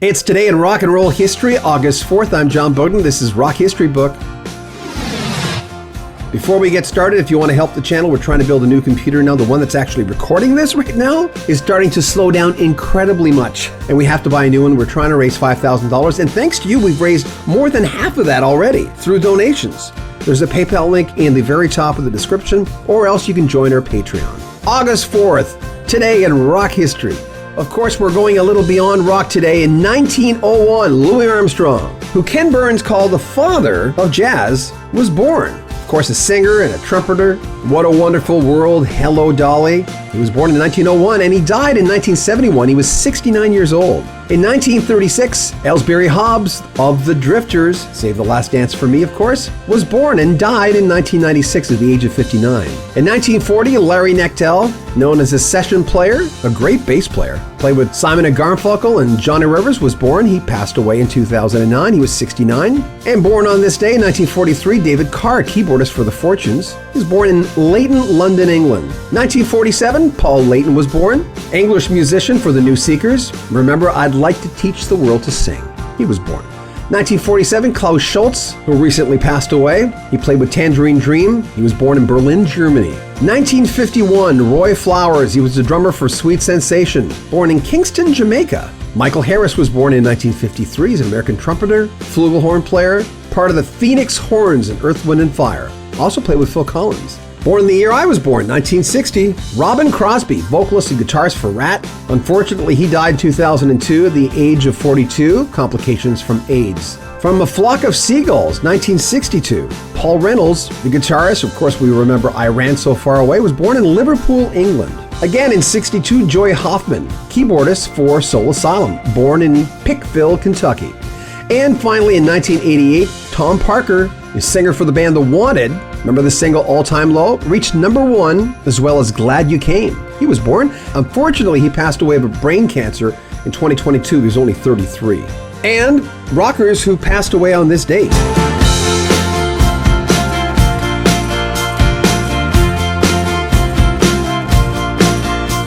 It's Today in Rock and Roll History, August 4th. I'm John Beaudin. This is Rock History Book. Before we get started, if you want to help the channel, we're trying to build a new computer now. The one that's actually recording this right now is starting to slow down incredibly much, and we have to buy a new one. We're trying to raise $5,000, and thanks to you, we've raised more than half of that already through donations. There's a PayPal link in the very top of the description, or else you can join our Patreon. August 4th, Today in Rock History. Of course, we're going a little beyond rock today. In 1901, Louis Armstrong, who Ken Burns called the father of jazz, was born. Of course, a singer and a trumpeter. What a Wonderful World, Hello Dolly. He was born in 1901 and he died in 1971. He was 69 years old. In 1936, Ellsbury Hobbs of the Drifters, Save the Last Dance for Me, of course, was born and died in 1996 at the age of 59. In 1940, Larry Knechtel, known as a session player, a great bass player, played with Simon & Garfunkel and Johnny Rivers, was born. He passed away in 2009. He was 69. And born on this day, 1943, David Carr, keyboardist for The Fortunes. He was born in Leadon, London, England. 1947, Paul Layton was born. English musician for the New Seekers. Remember, I'd like to teach the world to sing. He was born. 1947, Klaus Schulze, who recently passed away. He played with Tangerine Dream. He was born in Berlin, Germany. 1951, Roy Flowers. He was the drummer for Sweet Sensation, born in Kingston, Jamaica. Michael Harris was born in 1953. He's an American trumpeter, flugelhorn player, part of the Phoenix Horns in Earth, Wind & Fire. Also played with Phil Collins. Born in the year I was born, 1960, Robin Crosby, vocalist and guitarist for Rat. Unfortunately, he died in 2002 at the age of 42, complications from AIDS. From A Flock of Seagulls, 1962, Paul Reynolds, the guitarist, of course we remember I Ran So Far Away, was born in Liverpool, England. Again in 62, Joy Hoffman, keyboardist for Soul Asylum, born in Pickville, Kentucky. And finally in 1988, Tom Parker, the singer for the band The Wanted, remember the single All Time Low, reached #1, as well as Glad You Came. He was born. Unfortunately, he passed away of brain cancer in 2022. He was only 33. And rockers who passed away on this date.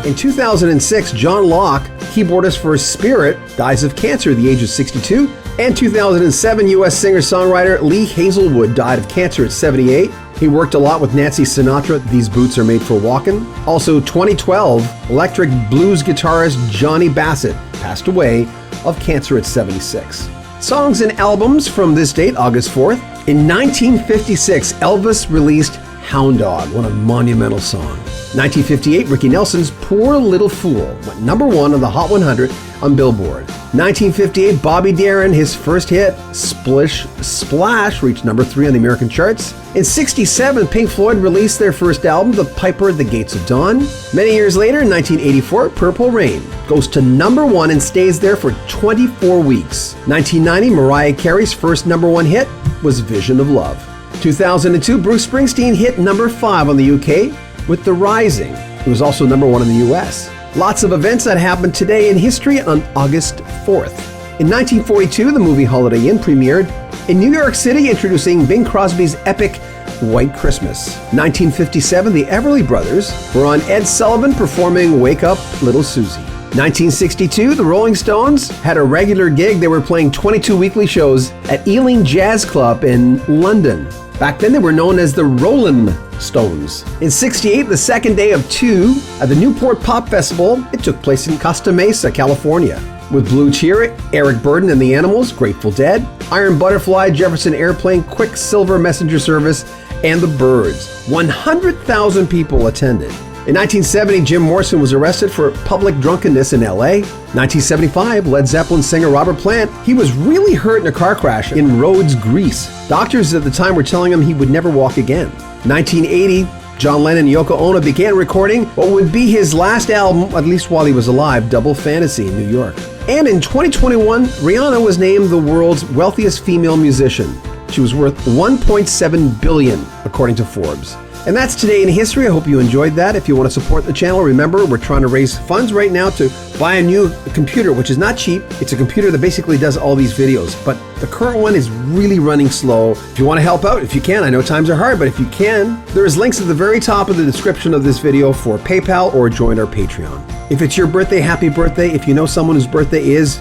In 2006, John Locke, keyboardist for Spirit, dies of cancer at the age of 62. And 2007, U.S. singer-songwriter Lee Hazelwood died of cancer at 78. He worked a lot with Nancy Sinatra. These boots are made for walking. Also, 2012, electric blues guitarist Johnny Bassett passed away of cancer at 76. Songs and albums from this date, August 4th. In 1956, Elvis released Hound Dog, what a monumental song. 1958, Ricky Nelson's Poor Little Fool went #1 on the Hot 100 on Billboard. 1958, Bobby Darin, his first hit, Splish Splash, reached #3 on the American charts. In 67, Pink Floyd released their first album, The Piper at the Gates of Dawn. Many years later, in 1984, Purple Rain goes to #1 and stays there for 24 weeks. 1990, Mariah Carey's first #1 hit was Vision of Love. 2002, Bruce Springsteen hit #5 on the UK with The Rising. It was also #1 in the US. Lots of events that happened today in history on August 4th. In 1942, the movie Holiday Inn premiered in New York City, introducing Bing Crosby's epic White Christmas. 1957, the Everly Brothers were on Ed Sullivan performing Wake Up Little Susie. 1962, the Rolling Stones had a regular gig. They were playing 22 weekly shows at Ealing Jazz Club in London. Back then, they were known as the Rolling Stones. In 68, the second day of 2 at the Newport Pop Festival, it took place in Costa Mesa, California. With Blue Cheer, Eric Burden and the Animals, Grateful Dead, Iron Butterfly, Jefferson Airplane, Quicksilver Messenger Service, and the Byrds. 100,000 people attended. In 1970, Jim Morrison was arrested for public drunkenness in LA. 1975, Led Zeppelin singer Robert Plant, he was really hurt in a car crash in Rhodes, Greece. Doctors at the time were telling him he would never walk again. 1980, John Lennon and Yoko Ono began recording what would be his last album, at least while he was alive, Double Fantasy in New York. And in 2021, Rihanna was named the world's wealthiest female musician. She was worth $1.7 billion, according to Forbes. And that's Today in History. I hope you enjoyed that. If you want to support the channel, remember, we're trying to raise funds right now to buy a new computer, which is not cheap. It's a computer that basically does all these videos, but the current one is really running slow. If you want to help out, if you can, I know times are hard, but if you can, there's links at the very top of the description of this video for PayPal or join our Patreon. If it's your birthday, happy birthday. If you know someone whose birthday is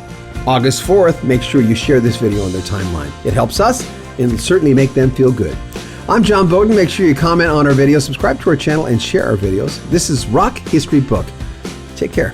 August 4th, make sure you share this video on their timeline. It helps us and it'll certainly make them feel good. I'm John Beaudin. Make sure you comment on our videos, subscribe to our channel, and share our videos. This is Rock History Book. Take care.